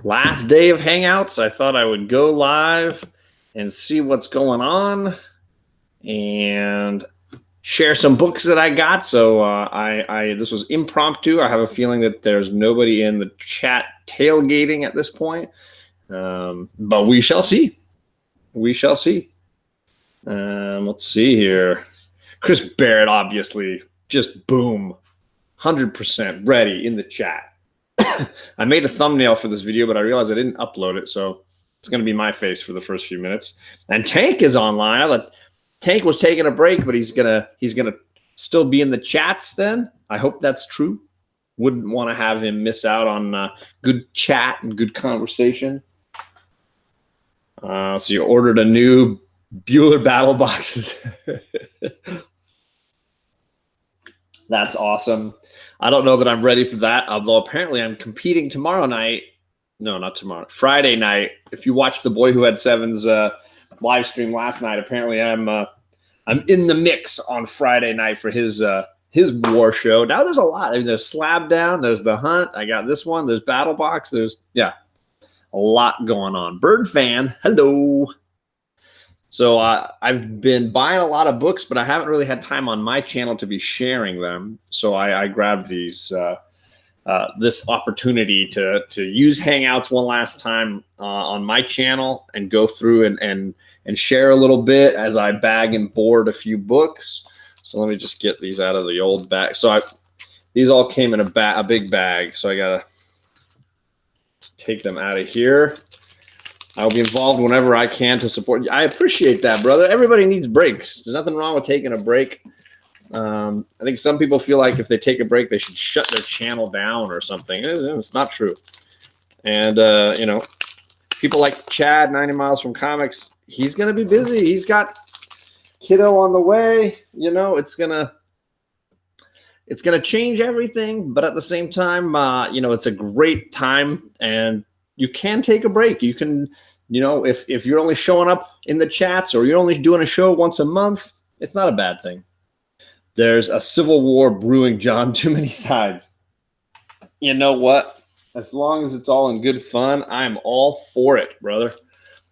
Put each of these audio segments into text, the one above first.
last day of Hangouts. I thought I would go live and see what's going on and share some books that I got. So this was impromptu. I have a feeling that there's nobody in the chat tailgating at this point, but we shall see. We shall see. Let's see here. Chris Barrett, obviously, just boom, 100% ready in the chat. I made a thumbnail for this video, but I realized I didn't upload it, so it's going to be my face for the first few minutes. And Tank is online. I thought Tank was taking a break, but he's gonna still be in the chats then. I hope that's true. Wouldn't want to have him miss out on good chat and good conversation. So you ordered a new Bueller Battle Boxes. That's awesome. I don't know that I'm ready for that, although apparently I'm competing tomorrow night. No, not tomorrow. Friday night. If you watched The Boy Who Had Seven's live stream last night, apparently I'm in the mix on Friday night for his war show. Now there's a lot. I mean, there's Slab Down, there's The Hunt. I got this one. There's Battle Box. There's a lot going on. Bird fan, hello. So I've been buying a lot of books, but I haven't really had time on my channel to be sharing them. So I grabbed these this opportunity to use Hangouts one last time on my channel and go through and share a little bit as I bag and board a few books. So let me just get these out of the old bag. So these all came in a big bag. So I gotta take them out of here. I'll be involved whenever I can to support you. I appreciate that, brother. Everybody needs breaks. There's nothing wrong with taking a break. I think some people feel like if they take a break, they should shut their channel down or something. It's not true. And, people like Chad, 90 Miles from Comics, he's going to be busy. He's got kiddo on the way. It's going to change everything. But at the same time, it's a great time, and you can take a break. You can, if you're only showing up in the chats or you're only doing a show once a month, it's not a bad thing. There's a civil war brewing, John. Too many sides. You know what? As long as it's all in good fun, I'm all for it, brother.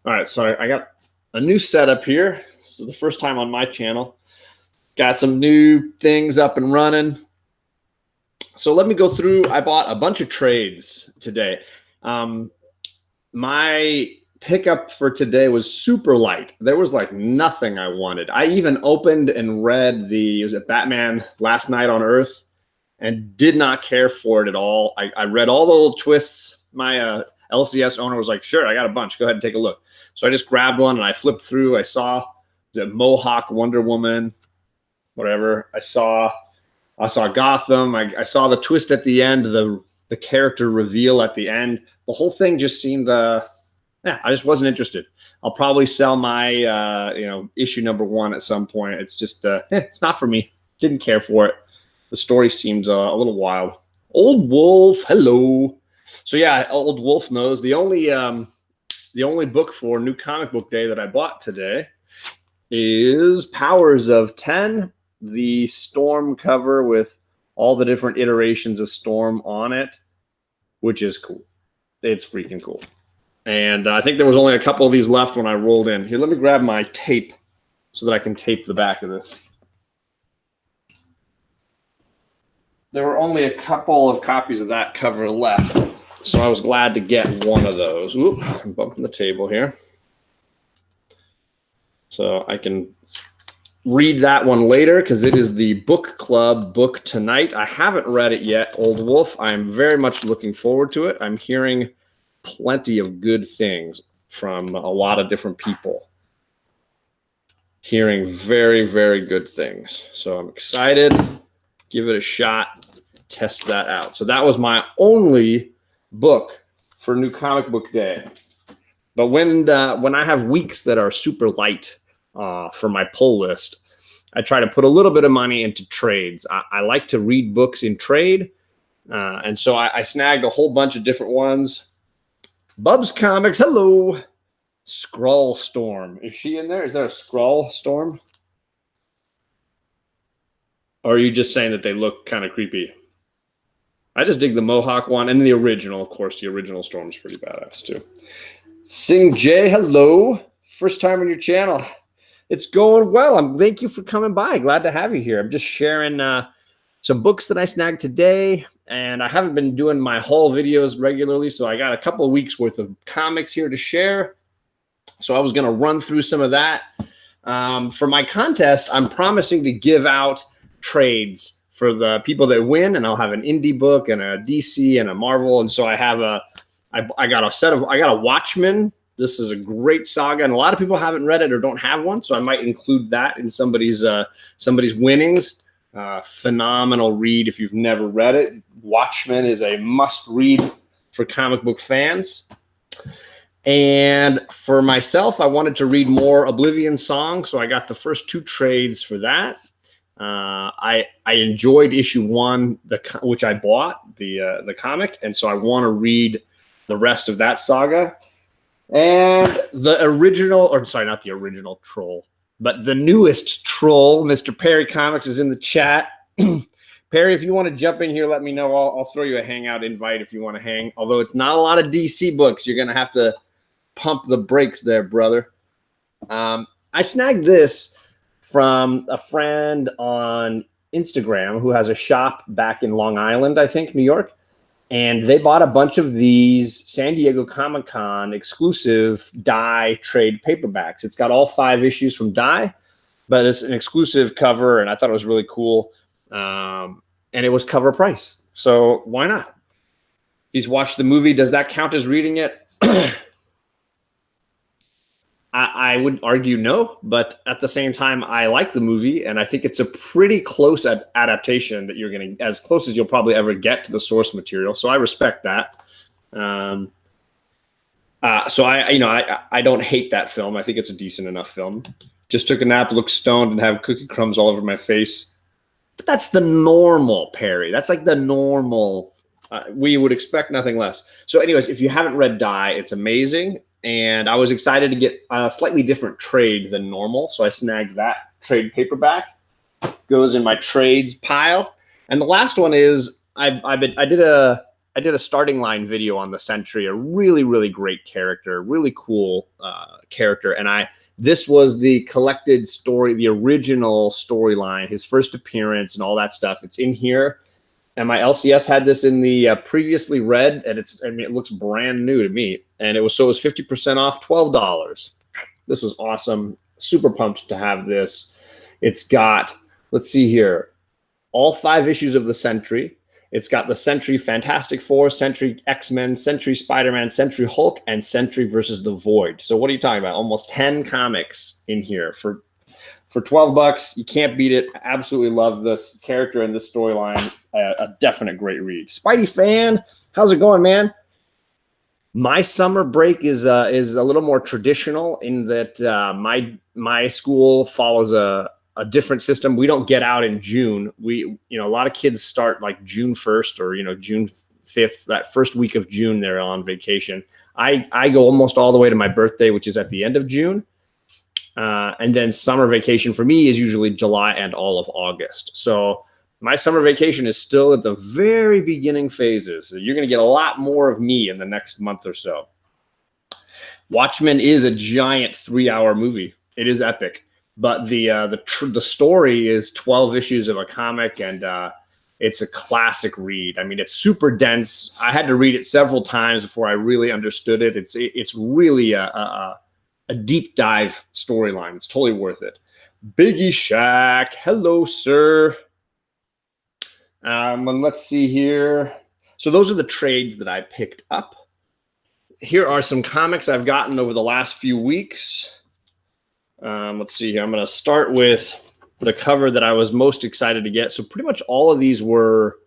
All right, so I got a new setup here. This is the first time on my channel. Got some new things up and running. So let me go through. I bought a bunch of trades today. My pickup for today was super light. There was like nothing I wanted. I even opened and read was it Batman Last Night on Earth and did not care for it at all. I read all the little twists. My LCS owner was like, sure, I got a bunch. Go ahead and take a look. So I just grabbed one and I flipped through. I saw the Mohawk Wonder Woman, whatever. I saw Gotham. I saw the twist at the end, the character reveal at the end. The whole thing just seemed, I just wasn't interested. I'll probably sell my, issue number 1 at some point. It's just, it's not for me. Didn't care for it. The story seems a little wild. Old Wolf, hello. So yeah, Old Wolf knows. The only book for New Comic Book Day that I bought today is Powers of 10, the Storm cover with all the different iterations of Storm on it, which is cool. It's freaking cool. And I think there was only a couple of these left when I rolled in. Here, let me grab my tape so that I can tape the back of this. There were only a couple of copies of that cover left, so I was glad to get one of those. Oop, I'm bumping the table here. So I can read that one later because it is the book club book tonight. I haven't read it yet, Old Wolf. I'm very much looking forward to it. I'm hearing plenty of good things from a lot of different people. Hearing very, very good things. So I'm excited. Give it a shot. Test that out. So that was my only book for New Comic Book Day. But when I have weeks that are super light for my pull list, I try to put a little bit of money into trades. I like to read books in trade. And so I snagged a whole bunch of different ones. Bubs Comics, hello. Skrull Storm. Is she in there? Is there a Skrull Storm? Or are you just saying that they look kind of creepy? I just dig the Mohawk one and the original. Of course, the original Storm's pretty badass too. Sing J, hello. First time on your channel. It's going well. Thank you for coming by. Glad to have you here. I'm just sharing some books that I snagged today, and I haven't been doing my haul videos regularly, so I got a couple of weeks worth of comics here to share. So I was going to run through some of that. For my contest, I'm promising to give out trades for the people that win, and I'll have an indie book and a DC and a Marvel. And so I have I got a Watchmen. This is a great saga, and a lot of people haven't read it or don't have one, so I might include that in somebody's winnings. Phenomenal read if you've never read it. Watchmen is a must read for comic book fans. And for myself, I wanted to read more Oblivion Song, so I got the first 2 trades for that. I enjoyed issue 1, which I bought, the comic, and so I want to read the rest of that saga. And the original, or sorry, not the original Troll, but the newest Troll, Mr. Perry Comics, is in the chat. Perry, if you want to jump in here, let me know. I'll throw you a hangout invite if you want to hang. Although it's not a lot of DC books, you're going to have to pump the brakes there, brother. I snagged this from a friend on Instagram who has a shop back in Long Island, I think, New York. And they bought a bunch of these San Diego Comic-Con exclusive Die trade paperbacks. It's got all 5 issues from Die, but it's an exclusive cover, and I thought it was really cool. And it was cover price. So why not? He's watched the movie. Does that count as reading it? I would argue no, but at the same time, I like the movie, and I think it's a pretty close adaptation that you're getting, as close as you'll probably ever get to the source material. So I respect that. So I don't hate that film. I think it's a decent enough film. Just took a nap, looked stoned, and have cookie crumbs all over my face. But that's the normal, Perry. That's like the normal. We would expect nothing less. So anyways, if you haven't read Die, it's amazing. And I was excited to get a slightly different trade than normal. So I snagged that trade paperback. Goes in my trades pile. And the last one is I did a starting line video on the Sentry, a really, really great character, really cool character. And this was the collected story, the original storyline, his first appearance and all that stuff. It's in here. And my LCS had this in the previously read, and it looks brand new to me. And it was 50% off, $12. This was awesome. Super pumped to have this. It's got, let's see here, all 5 issues of the Sentry. It's got the Sentry Fantastic Four, Sentry X-Men, Sentry Spider-Man, Sentry Hulk, and Sentry versus the Void. So what are you talking about? Almost 10 comics in here for $12. You can't beat it. Absolutely love this character and this storyline. A definite great read. Spidey fan, how's it going, man? My summer break is a little more traditional in that my school follows a different system. We don't get out in June. A lot of kids start like June 1st or June 5th. That first week of June, they're on vacation. I go almost all the way to my birthday, which is at the end of June. And then summer vacation for me is usually July and all of August. So my summer vacation is still at the very beginning phases. So you're going to get a lot more of me in the next month or so. Watchmen is a giant 3-hour movie. It is epic, but the story is 12 issues of a comic, and it's a classic read. I mean, it's super dense. I had to read it several times before I really understood it. It's really a deep dive storyline. It's totally worth it. Biggie Shack, hello, sir. And let's see here. So those are the trades that I picked up. Here are some comics I've gotten over the last few weeks. Let's see here. I'm going to start with the cover that I was most excited to get. So pretty much all of these were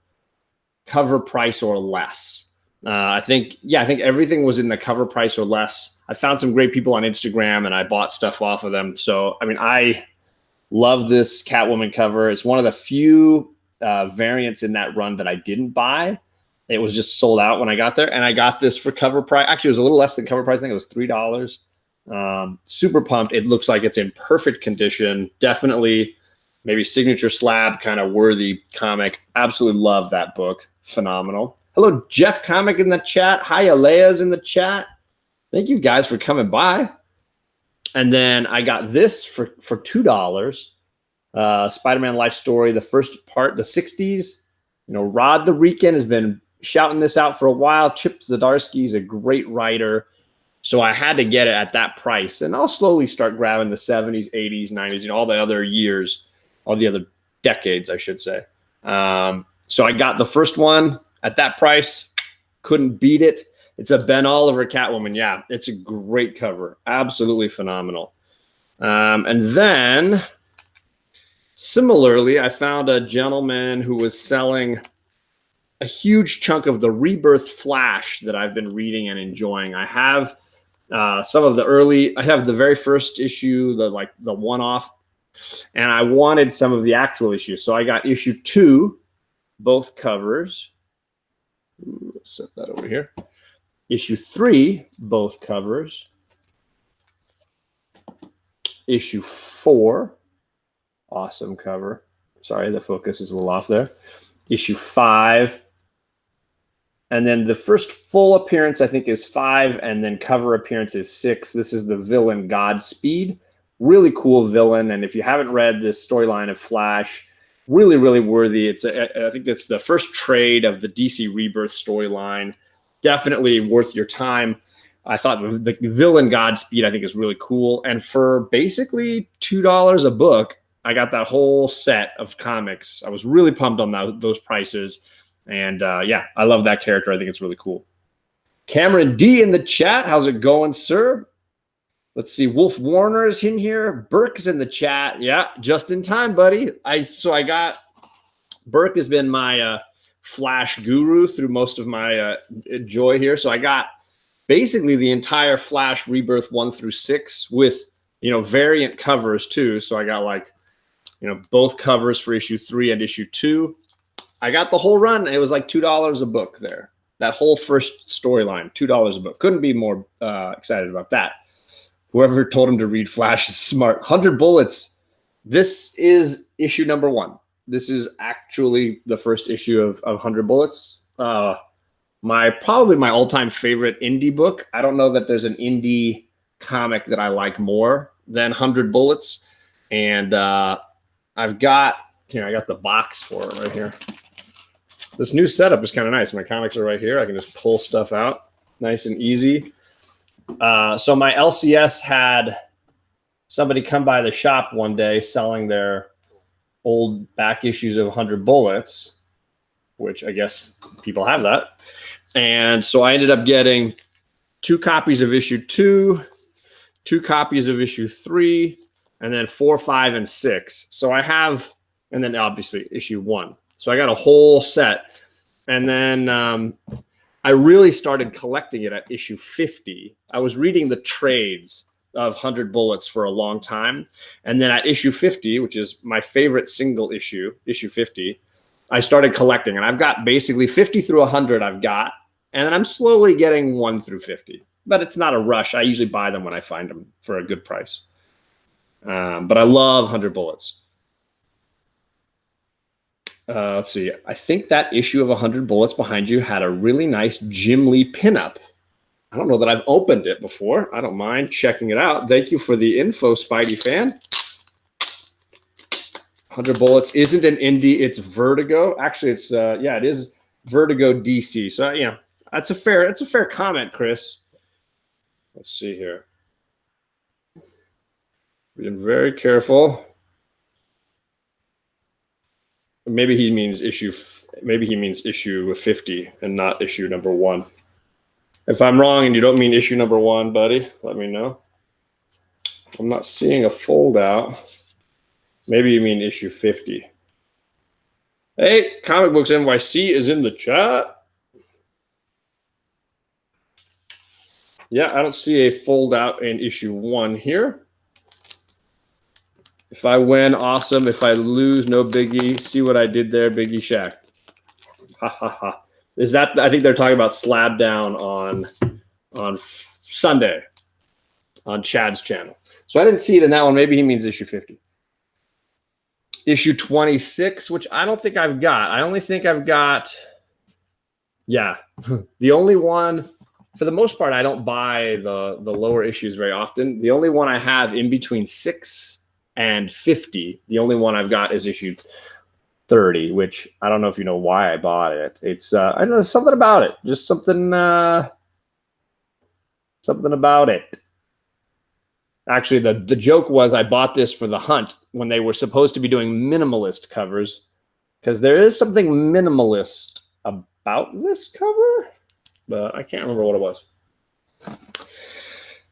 cover price or less. I think everything was in the cover price or less. I found some great people on Instagram, and I bought stuff off of them. So, I love this Catwoman cover. It's one of the few variants in that run that I didn't buy. It was just sold out when I got there, and I got this for cover price. Actually, it was a little less than cover price. I think it was $3. Super pumped. It looks like it's in perfect condition. Definitely maybe signature slab kind of worthy comic. Absolutely love that book. phenomenal. Hello, Jeff Comic in the chat. Hi, Alea's in the chat. Thank you guys for coming by. And then I got this for $2. Spider-Man Life Story, the first part, the 60s. You know, Rod the Rican has been shouting this out for a while. Chip Zdarsky is a great writer. So I had to get it at that price. And I'll slowly start grabbing the 70s, 80s, 90s, you know, all the other years, all the other decades, I should say. So I got the first one at that price. Couldn't beat it. It's a Ben Oliver Catwoman. Yeah, it's a great cover. Absolutely phenomenal. And then, similarly, I found a gentleman who was selling a huge chunk of the Rebirth Flash that I've been reading and enjoying. I have some of the early, I have the very first issue, the one-off, and I wanted some of the actual issues. So I got issue 2, both covers. Ooh, let's set that over here. Issue 3, both covers. Issue 4, awesome cover. Sorry, the focus is a little off there. Issue 5. And then the first full appearance, I think, is 5, and then cover appearance is 6. This is the villain Godspeed. Really cool villain, and if you haven't read this storyline of Flash, really, really worthy. I think that's the first trade of the DC Rebirth storyline. Definitely worth your time. I thought the villain Godspeed, I think, is really cool. And for basically $2 a book, I got that whole set of comics. I was really pumped on those prices. And yeah, I love that character. I think it's really cool. Cameron D in the chat. How's it going, sir? Let's see. Wolf Warner is in here. Burke is in the chat. Yeah, just in time, buddy. Burke has been my Flash guru through most of my joy here. So I got basically the entire Flash Rebirth 1 through 6 with, you know, variant covers too. So I got both covers for issue 3 and issue 2. I got the whole run. It was like $2 a book there. That whole first storyline, $2 a book. Couldn't be more excited about that. Whoever told him to read Flash is smart. 100 Bullets. This is issue number 1. This is actually the first issue of 100 Bullets. Probably my all-time favorite indie book. I don't know that there's an indie comic that I like more than 100 Bullets. And I've got, I got the box for it right here. This new setup is kind of nice. My comics are right here. I can just pull stuff out nice and easy. So my LCS had somebody come by the shop one day selling their old back issues of 100 Bullets, which I guess people have that. And so I ended up getting 2 copies of issue 2, 2 copies of issue 3, and then 4, 5, and 6. So I have, and then obviously issue 1. So I got a whole set. And then I really started collecting it at issue 50. I was reading the trades of 100 Bullets for a long time. And then at issue 50, which is my favorite single issue, issue 50, I started collecting. And I've got basically 50 through 100 I've got. And then I'm slowly getting 1 through 50. But it's not a rush. I usually buy them when I find them for a good price. But I love 100 Bullets. Let's see. I think that issue of 100 Bullets behind you had a really nice Jim Lee pinup. I don't know that I've opened it before. I don't mind checking it out. Thank you for the info, Spidey fan. 100 Bullets isn't an indie. It's Vertigo. Actually, it's yeah, it is Vertigo DC. So yeah, that's a fair comment, Chris. Let's see here. Being very careful. Maybe he means issue 50 and not issue number 1. If I'm wrong and you don't mean issue number 1, buddy, let me know. I'm not seeing a fold out. Maybe you mean issue 50. Hey, Comic Books NYC is in the chat. Yeah, I don't see a fold out in issue 1 here. If I win, awesome. If I lose, no biggie. See what I did there, Biggie Shack. Ha ha ha. Is that? I think they're talking about Slab Down on Sunday on Chad's channel. So I didn't see it in that one. Maybe he means issue 50. Issue 26, which I don't think I've got. I only think I've got Yeah. The only one, for the most part, I don't buy the lower issues very often. The only one I have in between 6 and 50, the only one I've got is issue 30, which I don't know if you know why I bought it. It's I don't know, something about it. Just something something about it. Actually, the joke was I bought this for the hunt when they were supposed to be doing minimalist covers, because there is something minimalist about this cover, but I can't remember what it was.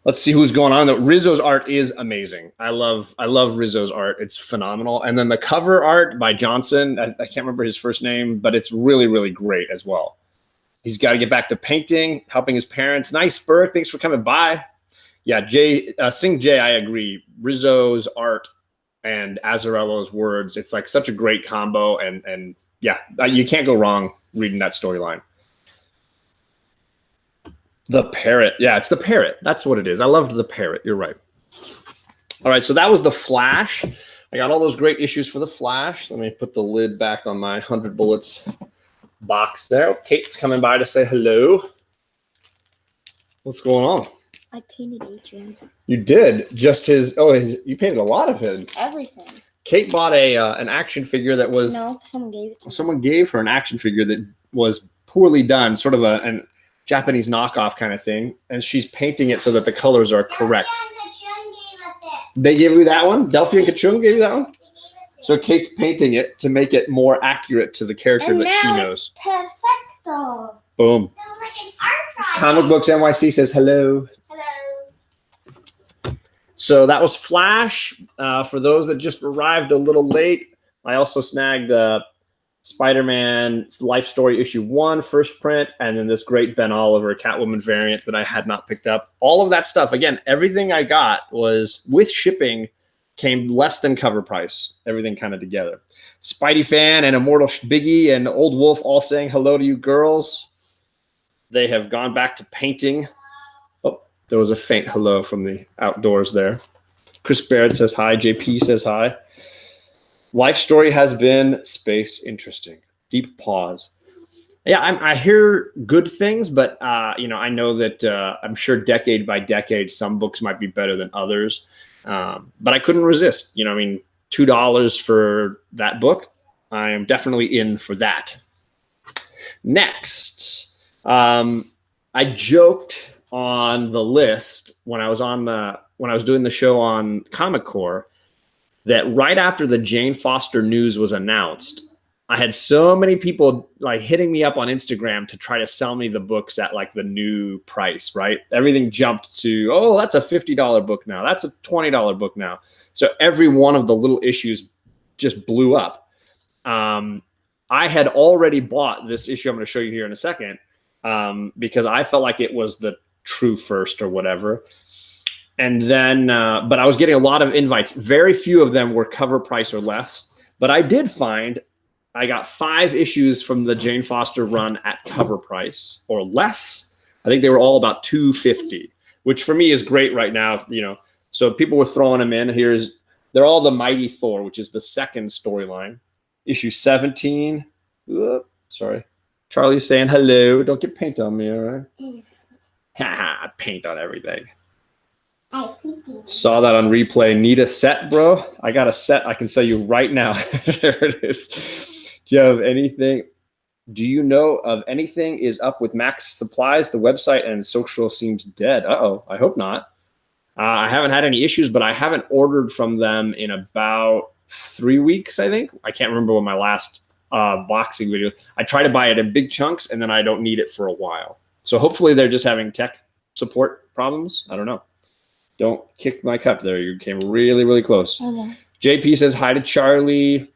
Let's see who's going on. Rizzo's art is amazing. I love Rizzo's art. It's phenomenal. And then the cover art by Johnson, I can't remember his first name, but it's really, really great as well. He's got to get back to painting, helping his parents. Nice, Burke. Thanks for coming by. Yeah, Sing Jay, I agree. Rizzo's art and Azzarello's words, it's like such a great combo. And yeah, you can't go wrong reading that storyline. The parrot. Yeah, it's the parrot. That's what it is. I loved the parrot. You're right. All right, so that was the Flash. I got all those great issues for the Flash. Let me put the lid back on my 100 Bullets box there. Oh, Kate's coming by to say hello. What's going on? I painted Adrian. You did? Just his, you painted a lot of him. Everything. Kate bought an action figure that was... No, someone gave it to me. Someone gave her an action figure that was poorly done, sort of an Japanese knockoff kind of thing, and she's painting it so that the colors are correct. They gave you that one? Delphi and Kachung gave you that one? So Kate's painting it to make it more accurate to the character that she knows. Perfecto. Boom. So like an art project. Comic Books NYC says hello. Hello. So that was Flash. For those that just arrived a little late, I also snagged Spider-Man Life Story issue 1 first print, and then this great Ben Oliver Catwoman variant that I had not picked up. All of that stuff, again, everything I got was with shipping, came less than cover price. Everything kind of together. Spidey Fan and Immortal Biggie and Old Wolf all saying hello to you girls. They have gone back to painting. Oh, there was a faint hello from the outdoors there. Chris Barrett says hi. JP says hi. Life Story has been space interesting. Deep pause. Yeah, I hear good things, but I know that I'm sure decade by decade, some books might be better than others. But I couldn't resist. $2 for that book. I am definitely in for that. Next, I joked on the list when I was doing the show on Comic Core that right after the Jane Foster news was announced, I had so many people like hitting me up on Instagram to try to sell me the books at like the new price, right? Everything jumped to, oh, that's a $50 book now. That's a $20 book now. So every one of the little issues just blew up. I had already bought this issue I'm going to show you here in a second because I felt like it was the true first or whatever. And then, but I was getting a lot of invites. Very few of them were cover price or less. But I did find I got 5 issues from the Jane Foster run at cover price or less. I think they were all about $250, which for me is great right now. So people were throwing them in. They're all the Mighty Thor, which is the second storyline. Issue 17. Sorry. Charlie's saying hello. Don't get paint on me, all right? Haha, paint on everything. Saw that on replay. Need a set, bro? I got a set I can sell you right now. There it is. Do you know of anything is up with Max Supplies? The website and social seems dead. Uh-oh, I hope not. I haven't had any issues, but I haven't ordered from them in about 3 weeks, I think. I can't remember when my last boxing video. I try to buy it in big chunks, and then I don't need it for a while. So hopefully they're just having tech support problems. I don't know. Don't kick my cup there. You came really, really close. Okay. JP says hi to Charlie.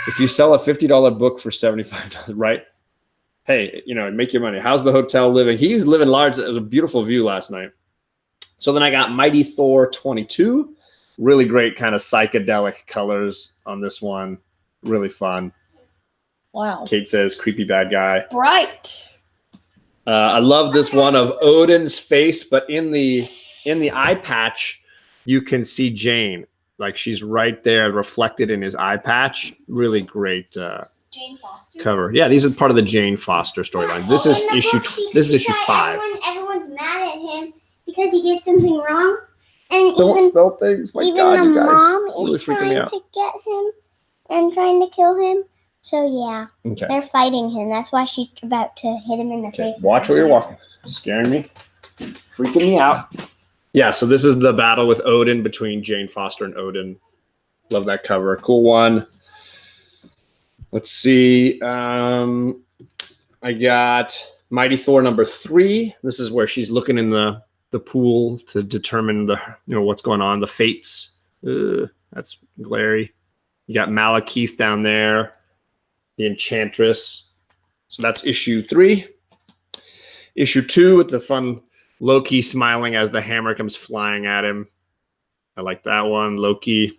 If you sell a $50 book for $75, right? Hey, make your money. How's the hotel living? He's living large. It was a beautiful view last night. So then I got Mighty Thor 22. Really great kind of psychedelic colors on this one. Really fun. Wow. Kate says creepy bad guy. Bright. I love this one of Odin's face, but in the eye patch, you can see Jane. Like she's right there reflected in his eye patch. Really great. Jane Foster? cover. Yeah, these are part of the Jane Foster storyline. This is issue. This is issue 5. Everyone's mad at him because he did something wrong, and Don't spell things. My even God, the you guys. mom Really is freaking me trying out. to get him and trying to kill him. So yeah, Okay. they're fighting him. That's why she's about to hit him in the face. Watch where you're walking. Scaring me. Freaking me out. Yeah, so this is the battle with Odin between Jane Foster and Odin. Love that cover. Cool one. Let's see. I got Mighty Thor number 3. This is where she's looking in the pool to determine what's going on, the fates. That's glary. You got Malekith down there, the Enchantress. So that's issue 3. Issue 2 with the fun Loki smiling as the hammer comes flying at him. I like that one, Loki.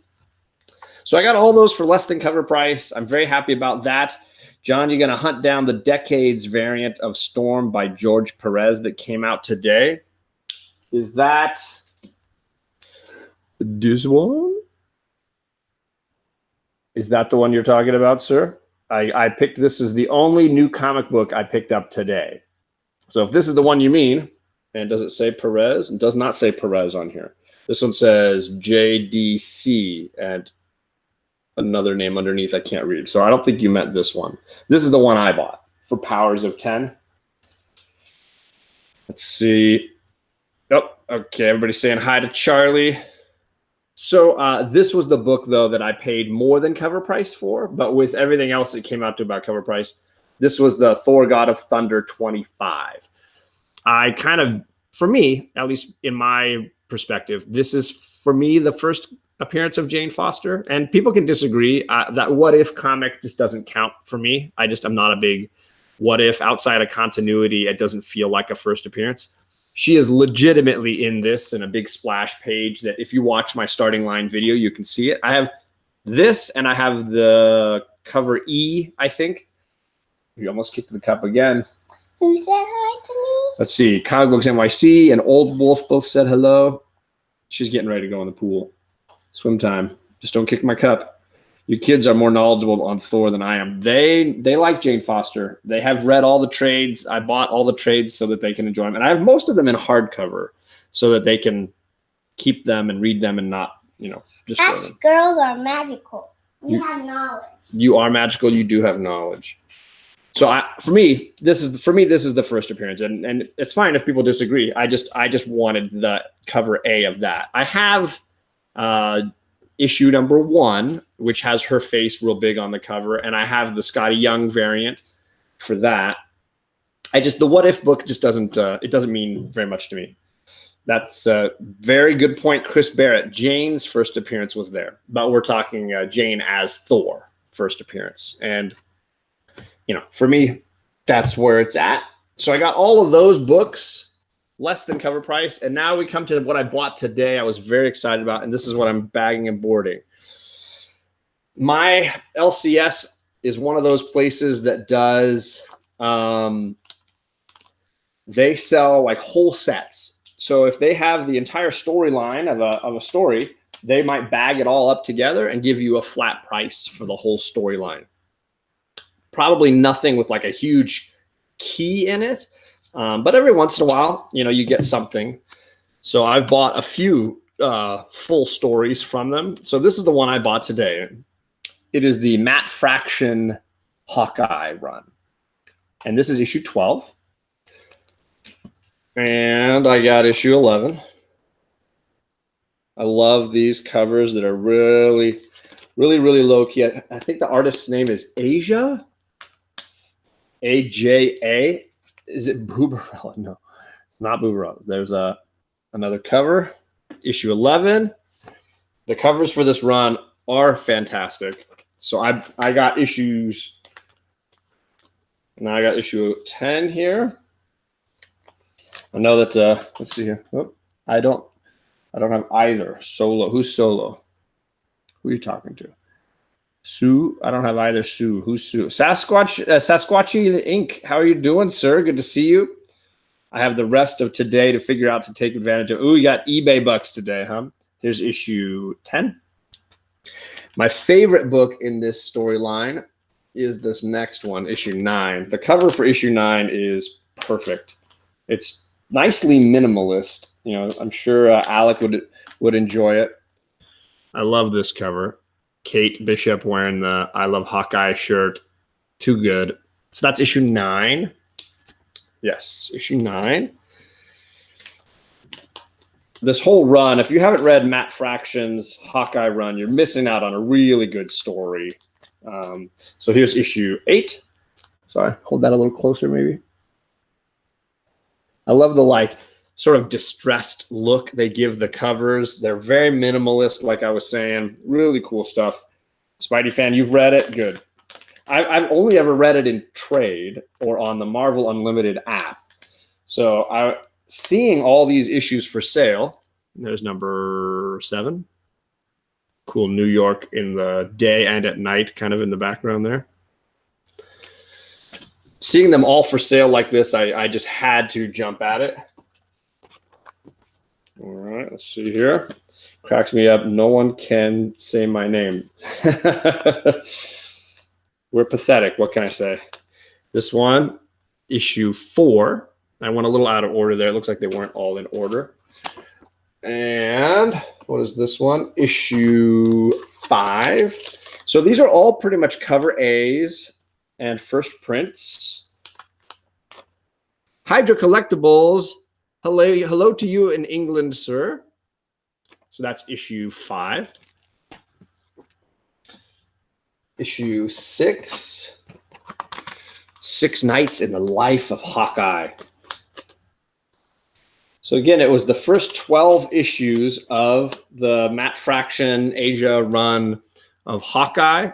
So I got all those for less than cover price. I'm very happy about that. John, you're going to hunt down the Decades variant of Storm by George Perez that came out today. Is that this one? Is that the one you're talking about, sir? I picked this as the only new comic book I picked up today. So if this is the one you mean, and does it say Perez? It does not say Perez on here. This one says JDC and another name underneath I can't read. So I don't think you meant this one. This is the one I bought for Powers of 10. Let's see. Oh, okay. Everybody's saying hi to Charlie. So this was the book, though, that I paid more than cover price for. But with everything else that came out to about cover price, this was the Thor God of Thunder 25. I kind of, for me, at least in my perspective, this is, for me, the first appearance of Jane Foster. And people can disagree. That What If comic just doesn't count for me. I'm not a big What If. Outside of continuity, it doesn't feel like a first appearance. She is legitimately in this in a big splash page that if you watch my starting line video, you can see it. I have this and I have the cover E, I think. You almost kicked the cup again. Who said hi to me? Let's see. Comic Books NYC and Old Wolf both said hello. She's getting ready to go in the pool. Swim time. Just don't kick my cup. You kids are more knowledgeable on Thor than I am. They like Jane Foster. They have read all the trades. I bought all the trades so that they can enjoy them. And I have most of them in hardcover so that they can keep them and read them and not, destroy Us them. girls are magical. We have knowledge. You are magical. You do have knowledge. So for me, this is the first appearance, and it's fine if people disagree. I just wanted the cover A of that. I have issue number 1, which has her face real big on the cover, and I have the Scotty Young variant for that. The What If book just doesn't mean very much to me. That's a very good point, Chris Barrett. Jane's first appearance was there, but we're talking Jane as Thor first appearance, and for me, that's where it's at. So I got all of those books less than cover price. And now we come to what I bought today. I was very excited about, and this is what I'm bagging and boarding. My LCS is one of those places that does, they sell like whole sets. So if they have the entire storyline of a story, they might bag it all up together and give you a flat price for the whole storyline. Probably nothing with like a huge key in it. But every once in a while, you get something. So I've bought a few full stories from them. So this is the one I bought today. It is the Matt Fraction Hawkeye run. And this is issue 12. And I got issue 11. I love these covers that are really, really, really low key. I think the artist's name is Aja. AJA. Is it Booberella? No, it's not Booberella. There's another cover, issue 11. The covers for this run are fantastic. So I got issues. Now I got issue 10 here. I know that. Let's see here. Oh, I don't have either. Solo. Who's Solo? Who are you talking to? Sue. I don't have either. Sue. Who's Sue? Sasquatchy Inc. How are you doing, sir? Good to see you. I have the rest of today to figure out to take advantage of. Ooh, you got eBay bucks today, huh? Here's issue 10. My favorite book in this storyline is this next one, issue 9. The cover for issue 9 is perfect. It's nicely minimalist. You know, I'm sure Alec would enjoy it. I love this cover. Kate Bishop wearing the I Love Hawkeye shirt. Too good. So that's issue 9. Yes, issue 9. This whole run, if you haven't read Matt Fraction's Hawkeye run, you're missing out on a really good story. So here's issue 8. Sorry, hold that a little closer maybe. I love the like sort of distressed look they give the covers. They're very minimalist, like I was saying. Really cool stuff. Spidey fan, you've read it? Good. I've only ever read it in trade or on the Marvel Unlimited app. So seeing all these issues for sale. There's number 7. Cool New York in the day and at night, kind of in the background there. Seeing them all for sale like this, I just had to jump at it. All right, let's see here. Cracks me up. No one can say my name. We're pathetic. What can I say? This one, issue 4. I went a little out of order there. It looks like they weren't all in order. And what is this one? Issue 5. So these are all pretty much cover A's and first prints. Hydra Collectibles. Hello to you in England, sir. So that's issue 5. Issue 6. 6 Nights in the Life of Hawkeye. So again, it was the first 12 issues of the Matt Fraction Asia run of Hawkeye,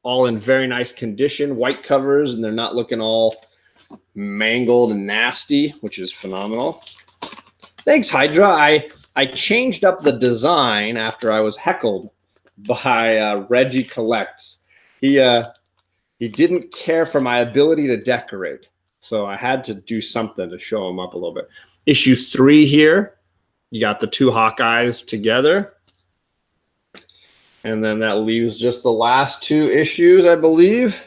all in very nice condition, white covers, and they're not looking all mangled and nasty, which is phenomenal. Thanks, Hydra. I changed up the design after I was heckled by Reggie Collects. He didn't care for my ability to decorate, so I had to do something to show him up a little bit. Issue 3 here, you got the 2 Hawkeyes together. And then that leaves just the last 2 issues, I believe.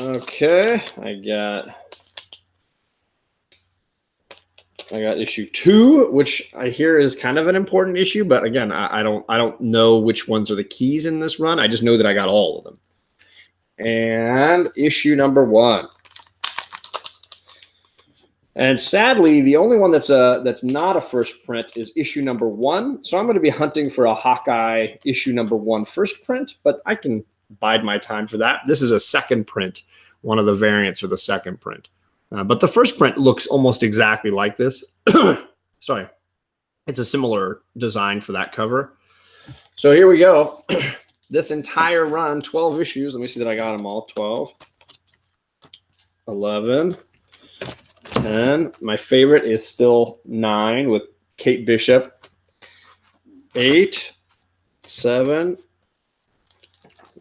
Okay, I got issue 2, which I hear is kind of an important issue, but again, I don't know which ones are the keys in this run. I just know that I got all of them. And issue number 1. And sadly, the only one that's not a first print is issue number 1. So I'm going to be hunting for a Hawkeye issue number 1 first print, but I can bide my time for that. This is a second print, one of the variants for the second print. But the first print looks almost exactly like this. Sorry. It's a similar design for that cover. So here we go. This entire run, 12 issues. Let me see that I got them all. 12, 11, 10. My favorite is still 9 with Kate Bishop. 8, 7.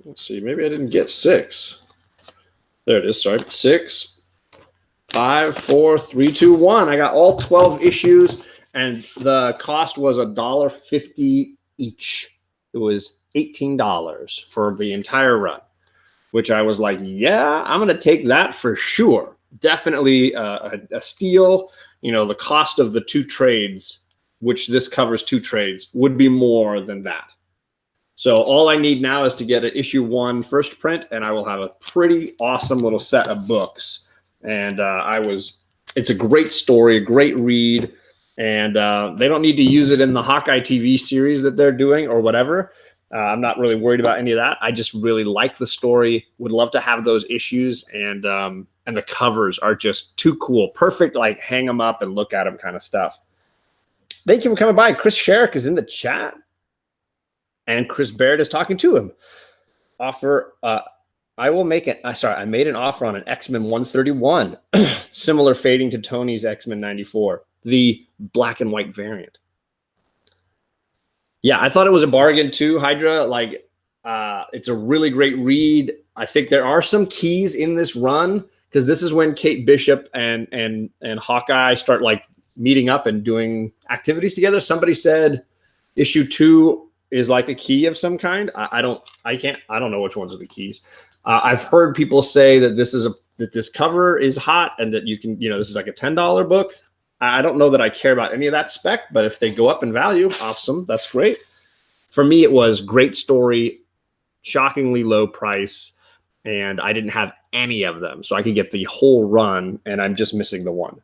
Let's see. Maybe I didn't get 6. There it is. Sorry. 6, 5, 4, 3, 2, 1. I got all 12 issues, and the cost was $1.50 each. It was $18 for the entire run, which I was like, yeah, I'm going to take that for sure. Definitely a steal. You know, the cost of the 2 trades, which this covers 2 trades, would be more than that. So all I need now is to get an issue 1 first print, and I will have a pretty awesome little set of books. And it's a great story, a great read, and they don't need to use it in the Hawkeye TV series that they're doing or whatever. I'm not really worried about any of that. I just really like the story. Would love to have those issues, and the covers are just too cool. Perfect, like hang them up and look at them kind of stuff. Thank you for coming by. Chris Sherrick is in the chat, and Chris Barrett is talking to him. Offer. I will make it. I made an offer on an X-Men 131, similar fading to Tony's X-Men 94, the black and white variant. Yeah, I thought it was a bargain too, Hydra. Like, it's a really great read. I think there are some keys in this run, because this is when Kate Bishop and Hawkeye start like meeting up and doing activities together. Somebody said issue 2 is like a key of some kind. I don't know which ones are the keys. I've heard people say that this cover is hot and that you can, this is like a $10 book. I don't know that I care about any of that spec, but if they go up in value, awesome. That's great. For me, it was great story, shockingly low price, and I didn't have any of them. So I could get the whole run, and I'm just missing the one.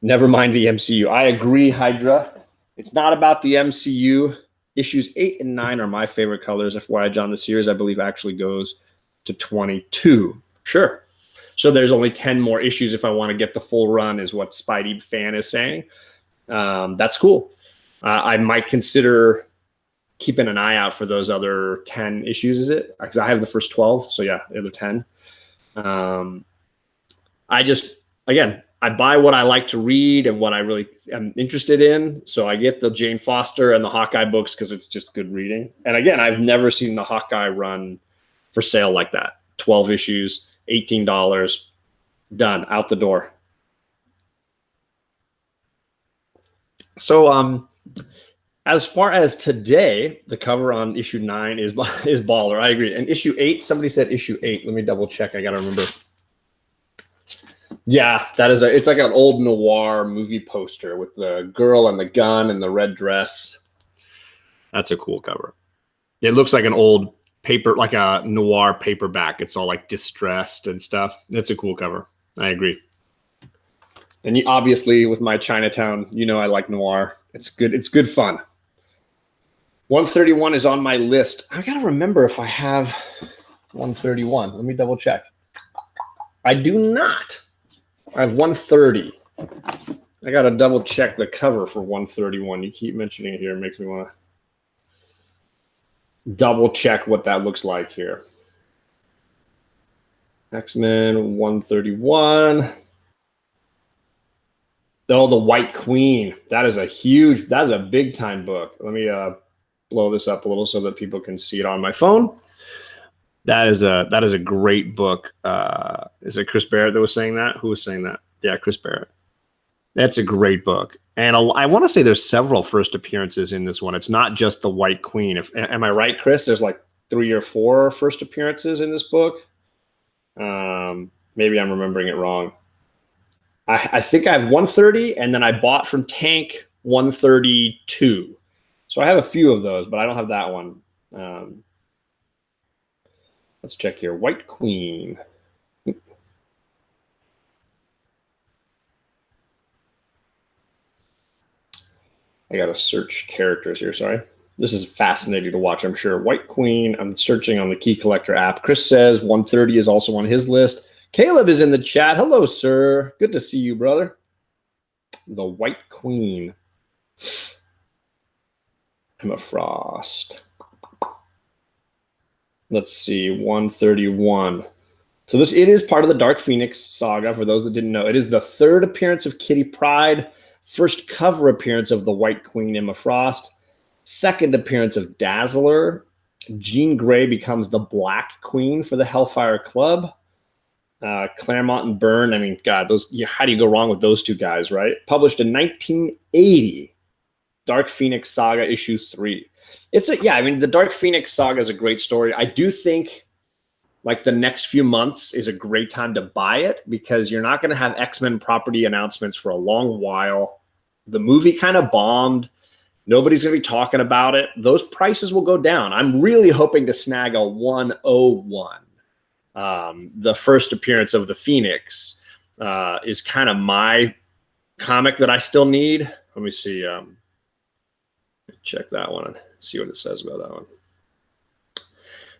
Never mind the MCU. I agree, Hydra. It's not about the MCU. Issues 8 and 9 are my favorite colors. FYI, John, the series, I believe, actually goes to 22. Sure. So there's only 10 more issues if I want to get the full run, is what Spidey Fan is saying. That's cool. I might consider keeping an eye out for those other 10 issues, is it? Because I have the first 12. So, yeah, the other 10. I buy what I like to read and what I really am interested in. So I get the Jane Foster and the Hawkeye books because it's just good reading. And again, I've never seen the Hawkeye run for sale like that. 12 issues, $18, done, out the door. So as far as today, the cover on issue 9 is baller. I agree. And issue 8, somebody said issue 8. Let me double check. I got to remember. Yeah, it's like an old noir movie poster with the girl and the gun and the red dress. That's a cool cover. It looks like an old paper, like a noir paperback. It's all like distressed and stuff. It's a cool cover. I agree. And obviously with my Chinatown, I like noir. It's good. It's good fun. 131 is on my list. I got to remember if I have 131. Let me double check. I do not. I have 130. I got to double check the cover for 131. You keep mentioning it here. It makes me want to double check what that looks like here. X-Men 131. Oh, the White Queen. That's a big time book. Let me blow this up a little so that people can see it on my phone. That is a great book. Is it Chris Barrett that was saying that? Who was saying that? Yeah, Chris Barrett. That's a great book. And I want to say there's several first appearances in this one. It's not just the White Queen. Am I right, Chris? There's like 3 or 4 first appearances in this book. Maybe I'm remembering it wrong. I think I have 130, and then I bought from Tank 132. So I have a few of those, but I don't have that one. Let's check here. White Queen. I got to search characters here. Sorry. This is fascinating to watch, I'm sure. White Queen. I'm searching on the Key Collector app. Chris says 130 is also on his list. Caleb is in the chat. Hello, sir. Good to see you, brother. The White Queen. Emma Frost. Let's see, 131. So it is part of the Dark Phoenix saga, for those that didn't know. It is the 3rd appearance of Kitty Pryde, first cover appearance of the White Queen, Emma Frost, 2nd appearance of Dazzler. Jean Grey becomes the Black Queen for the Hellfire Club. Claremont and Byrne, I mean, God, how do you go wrong with those two guys, right? Published in 1980, Dark Phoenix Saga issue 3. The Dark Phoenix Saga is a great story. I do think like the next few months is a great time to buy it because you're not going to have X-Men property announcements for a long while. The movie kind of bombed. Nobody's going to be talking about it. Those prices will go down. I'm really hoping to snag a 101. The first appearance of the Phoenix is kind of my comic that I still need. Let me see. Check that one and see what it says about that one.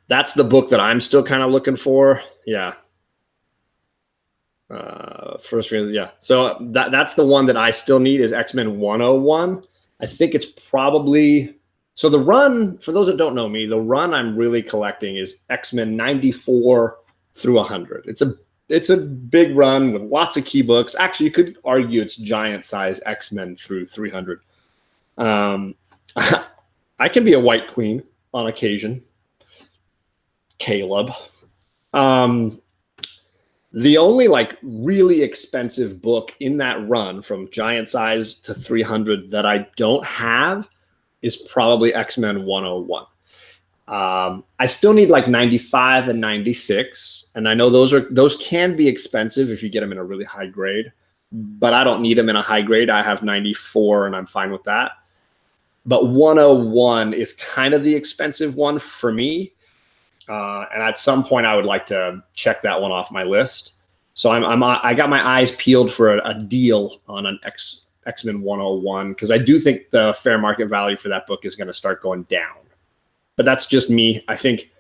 That's the book that I'm still kind of looking for. Yeah. First, yeah. So that's the one that I still need is X-Men 101. I think it's probably so the run, for those that don't know me, the run I'm really collecting is X-Men 94 through 100. It's a big run with lots of key books. Actually, you could argue it's giant size X-Men through 300. I can be a White Queen on occasion. Caleb. The only like really expensive book in that run from giant size to 300 that I don't have is probably X-Men 101. I still need like 95 and 96. And I know those can be expensive if you get them in a really high grade, but I don't need them in a high grade. I have 94 and I'm fine with that. But 101 is kind of the expensive one for me. And at some point I would like to check that one off my list. So I got my eyes peeled for a deal on an X-Men 101, because I do think the fair market value for that book is going to start going down. But that's just me. I think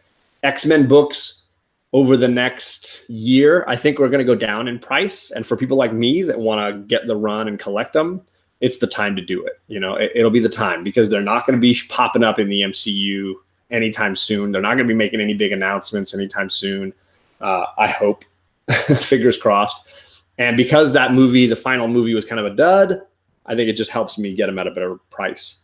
X-Men books over the next year, I think we're going to go down in price. And for people like me that want to get the run and collect them, it's the time to do it. You know, it'll be the time, because they're not going to be popping up in the MCU anytime soon. They're not going to be making any big announcements anytime soon. I hope, fingers crossed. And because that movie, the final movie, was kind of a dud, I think it just helps me get them at a better price.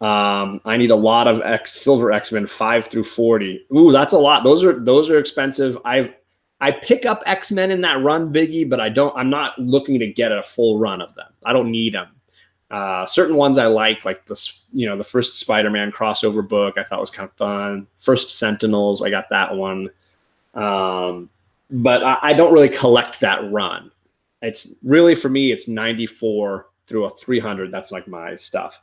I need a lot of Silver X-Men 5 through 40. Ooh, that's a lot. Those are expensive. I pick up X-Men in that run, Biggie, but I'm not looking to get a full run of them. I don't need them. Certain ones I like this, the first Spider-Man crossover book I thought was kind of fun. First Sentinels, I got that one. But I don't really collect that run. It's really, for me, it's 94 through a 300. That's like my stuff.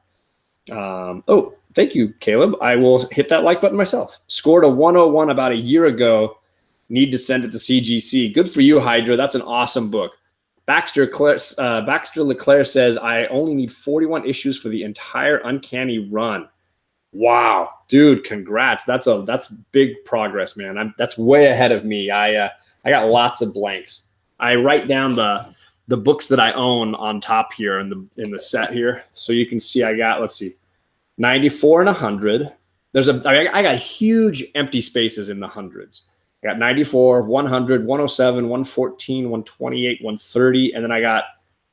Oh, thank you, Caleb. I will hit that like button myself. Scored a 101 about a year ago. Need to send it to CGC. Good for you, Hydra. That's an awesome book. Baxter Leclerc says, I only need 41 issues for the entire Uncanny run. Wow, dude, congrats. That's big progress, man. That's way ahead of me. I got lots of blanks. I write down the books that I own on top here in the set here. So you can see I got, let's see, 94 and 100. I got huge empty spaces in the hundreds. I got 94, 100, 107, 114, 128, 130, and then I got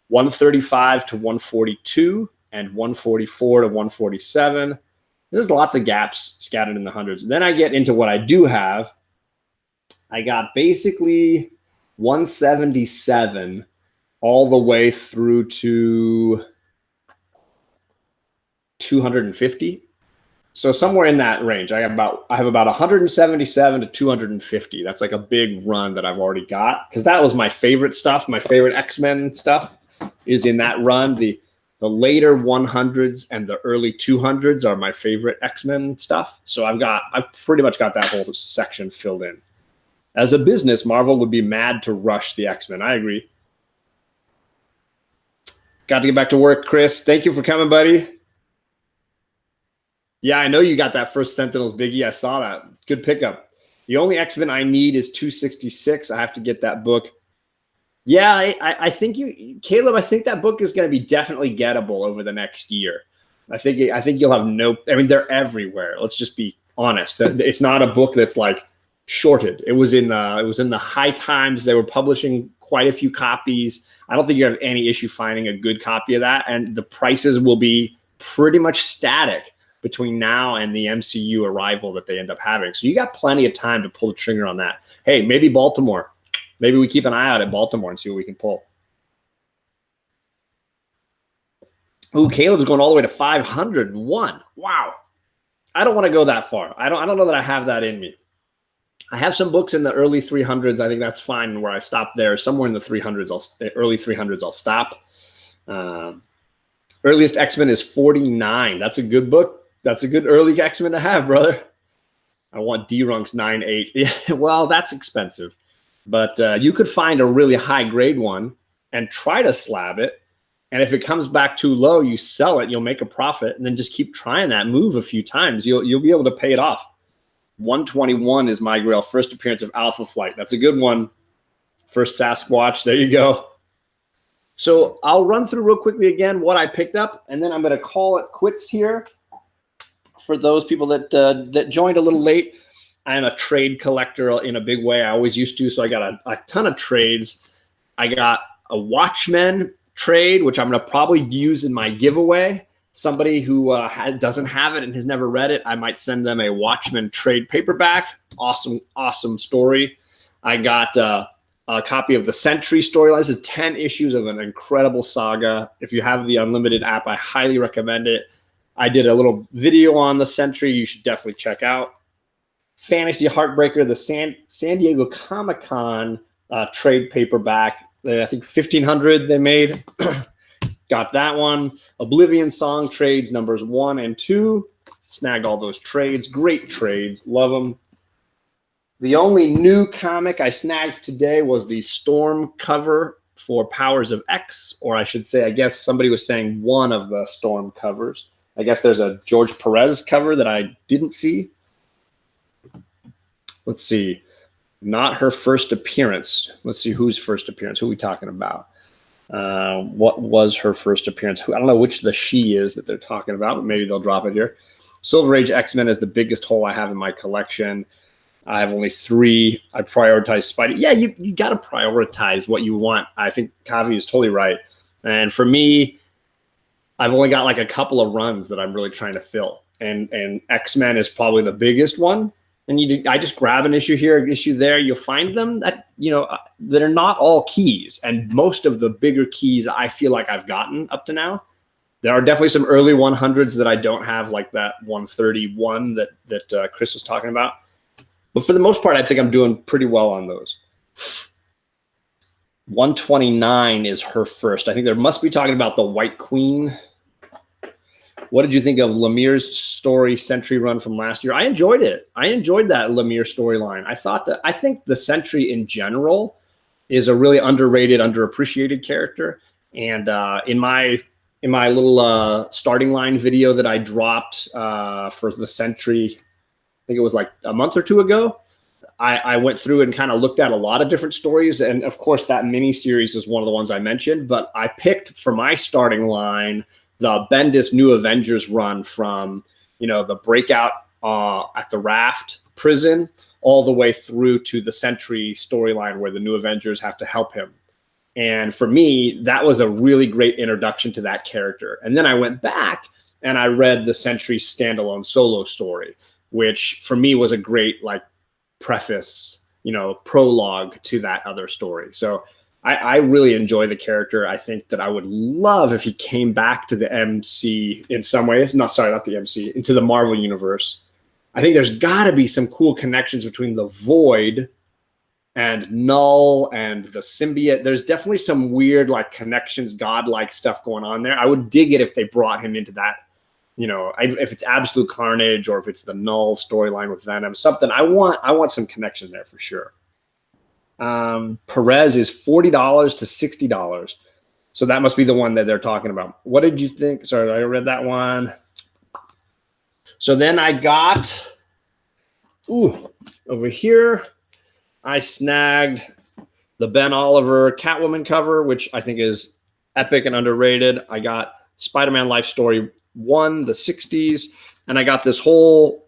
135 to 142 and 144 to 147. There's lots of gaps scattered in the hundreds. Then I get into what I do have. I got basically 177 all the way through to 250. So somewhere in that range, I have about 177 to 250. That's like a big run that I've already got, because that was my favorite stuff. My favorite X-Men stuff is in that run. The later 100s and the early 200s are my favorite X-Men stuff. So I've pretty much got that whole section filled in. As a business, Marvel would be mad to rush the X-Men. I agree. Got to get back to work, Chris. Thank you for coming, buddy. Yeah, I know you got that first Sentinels, Biggie. I saw that. Good pickup. The only X-Men I need is 266. I have to get that book. Yeah, I think Caleb, I think that book is going to be definitely gettable over the next year. I think you'll have they're everywhere. Let's just be honest. It's not a book that's like shorted. It was in the High Times. They were publishing quite a few copies. I don't think you have any issue finding a good copy of that, and the prices will be pretty much static between now and the MCU arrival that they end up having. So you got plenty of time to pull the trigger on that. Hey, maybe Baltimore. Maybe we keep an eye out at Baltimore and see what we can pull. Ooh, Caleb's going all the way to 501. Wow. I don't want to go that far. I don't know that I have that in me. I have some books in the early 300s. I think that's fine where I stop there. Somewhere in the 300s, early 300s, I'll stop. Earliest X-Men is 49. That's a good book. That's a good early X-Men to have, brother. I want D-Runk's 9.8. Yeah, well, that's expensive. But you could find a really high-grade one and try to slab it. And if it comes back too low, you sell it. You'll make a profit. And then just keep trying that move a few times. You'll be able to pay it off. 121 is my grail. First appearance of Alpha Flight. That's a good one. First Sasquatch. There you go. So I'll run through real quickly again what I picked up, and then I'm going to call it quits here. For those people that joined a little late, I am a trade collector in a big way. I always used to, so I got a ton of trades. I got a Watchmen trade, which I'm going to probably use in my giveaway. Somebody who doesn't have it and has never read it, I might send them a Watchmen trade paperback. Awesome story. I got a copy of the Sentry storyline. This is 10 issues of an incredible saga. If you have the Unlimited app, I highly recommend it. I did a little video on the Sentry you should definitely check out. Fantasy Heartbreaker, the San Diego Comic-Con trade paperback. I think 1,500 they made. Got that one. Oblivion Song trades numbers 1 and 2. Snagged all those trades. Great trades. Love them. The only new comic I snagged today was the Storm cover for Powers of X, or I should say, I guess somebody was saying one of the Storm covers. I guess there's a George Perez cover that I didn't see. Let's see. Not her first appearance. Let's see whose first appearance. Who are we talking about? What was her first appearance? I don't know which the she is that they're talking about, but maybe they'll drop it here. Silver Age X-Men is the biggest hole I have in my collection. I have only 3. I prioritize Spidey. Yeah, you got to prioritize what you want. I think Kavi is totally right. And for me, I've only got like a couple of runs that I'm really trying to fill. And X-Men is probably the biggest one. And I just grab an issue here, an issue there. You'll find them that, that are not all keys. And most of the bigger keys I feel like I've gotten up to now. There are definitely some early 100s that I don't have, like that 131 that Chris was talking about. But for the most part, I think I'm doing pretty well on those. 129 is her first. I think they must be talking about the White Queen. What did you think of Lemire's story Sentry run from last year? I enjoyed it. I enjoyed that Lemire storyline. I think the Sentry in general is a really underrated, underappreciated character. And in my little starting line video that I dropped for the Sentry, I think it was like a month or 2 ago, I went through and kind of looked at a lot of different stories. And of course, that mini series is one of the ones I mentioned. But I picked for my starting line the Bendis New Avengers run from, the breakout at the Raft prison all the way through to the Sentry storyline where the New Avengers have to help him. And for me, that was a really great introduction to that character. And then I went back and I read the Sentry standalone solo story, which for me was a great preface, prologue to that other story. So I really enjoy the character. I think that I would love if he came back to the MC in some ways. Not the MC, into the Marvel universe. I think there's got to be some cool connections between the Void and Null and the symbiote. There's definitely some weird connections, godlike stuff going on there. I would dig it if they brought him into that. If it's Absolute Carnage or if it's the Null storyline with Venom, something. I want some connection there for sure. Perez is $40 to $60. So that must be the one that they're talking about. What did you think? Sorry, I read that one. So then I got, over here, I snagged the Ben Oliver Catwoman cover, which I think is epic and underrated. I got Spider-Man Life Story 1, the 60s, and I got this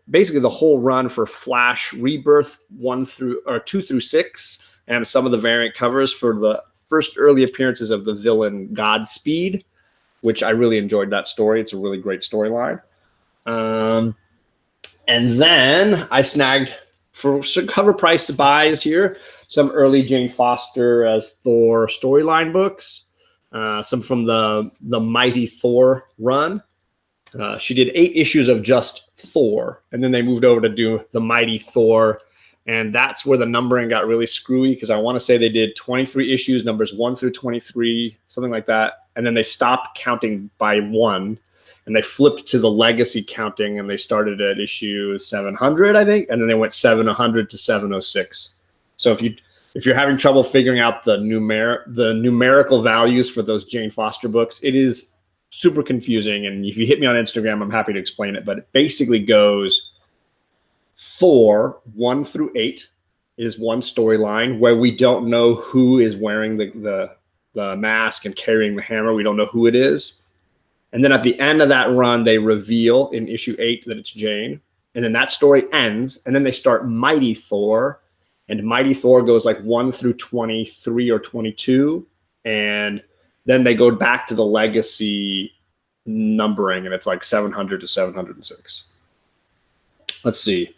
basically the whole run for Flash Rebirth 2 through 6. And some of the variant covers for the first early appearances of the villain Godspeed, which I really enjoyed that story. It's a really great storyline. And then I snagged, for cover price buys here, some early Jane Foster as Thor storyline books, some from the Mighty Thor run. She did 8 issues of just Thor, and then they moved over to do the Mighty Thor. And that's where the numbering got really screwy, because I want to say they did 23 issues, numbers 1 through 23, something like that. And then they stopped counting by 1, and they flipped to the legacy counting, and they started at issue 700, I think, and then they went 700 to 706. So if you're having trouble figuring out the numerical values for those Jane Foster books, it is super confusing. And if you hit me on Instagram, I'm happy to explain it. But it basically goes Thor 1 through 8 is one storyline where we don't know who is wearing the mask and carrying the hammer. We don't know who it is. And then at the end of that run, they reveal in issue 8 that it's Jane. And then that story ends. And then they start Mighty Thor. And Mighty Thor goes 1 through 23 or 22. And then they go back to the legacy numbering. And it's 700 to 706. Let's see.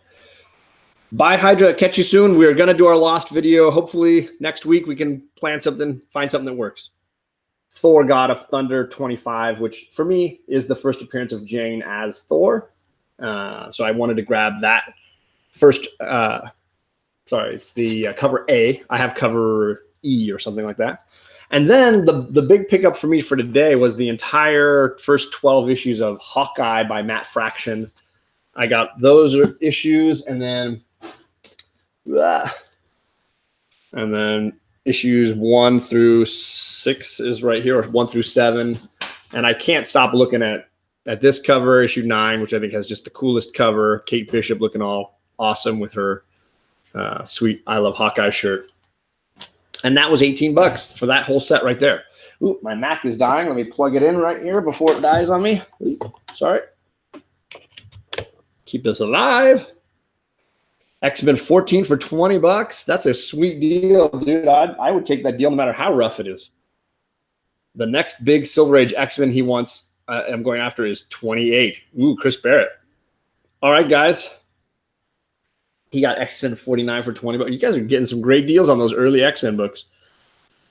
Bye, Hydra. Catch you soon. We're going to do our Lost video. Hopefully next week we can plan something, find something that works. Thor God of Thunder 25, which for me is the first appearance of Jane as Thor. So I wanted to grab that first. Sorry, it's the cover A. I have cover E or something like that. And then the big pickup for me for today was the entire first 12 issues of Hawkeye by Matt Fraction. I got those issues, and then issues 1 through 6 is right here, or 1 through 7. And I can't stop looking at this cover, issue 9, which I think has just the coolest cover. Kate Bishop looking all awesome with her sweet I Love Hawkeye shirt. And that was $18 for that whole set right there. Ooh, my Mac is dying. Let me plug it in right here before it dies on me. Ooh, sorry. Keep this alive. X-Men 14 for $20. That's a sweet deal, dude. I would take that deal no matter how rough it is. The next big Silver Age X-Men he wants, I'm going after, is 28. Ooh, Chris Barrett. All right, guys. He got X-Men 49 for $20. You guys are getting some great deals on those early X-Men books.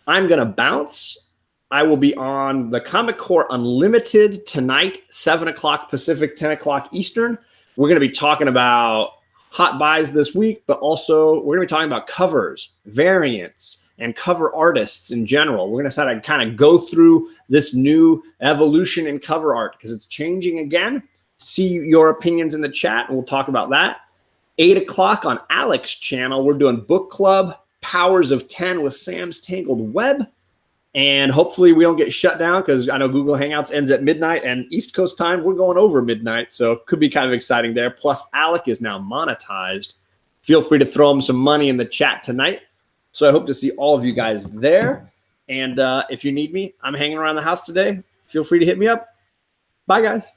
I'm going to bounce. I will be on the Comic Core Unlimited tonight, 7 o'clock Pacific, 10 o'clock Eastern. We're going to be talking about hot buys this week, but also we're going to be talking about covers, variants, and cover artists in general. We're going to kind of go through this new evolution in cover art because it's changing again. See your opinions in the chat, and we'll talk about that. 8 o'clock on Alex's channel, we're doing book club, Powers of 10 with Sam's Tangled Web. And hopefully we don't get shut down because I know Google Hangouts ends at midnight, and East Coast time, we're going over midnight. So it could be kind of exciting there. Plus, Alec is now monetized. Feel free to throw him some money in the chat tonight. So I hope to see all of you guys there. And if you need me, I'm hanging around the house today. Feel free to hit me up. Bye, guys.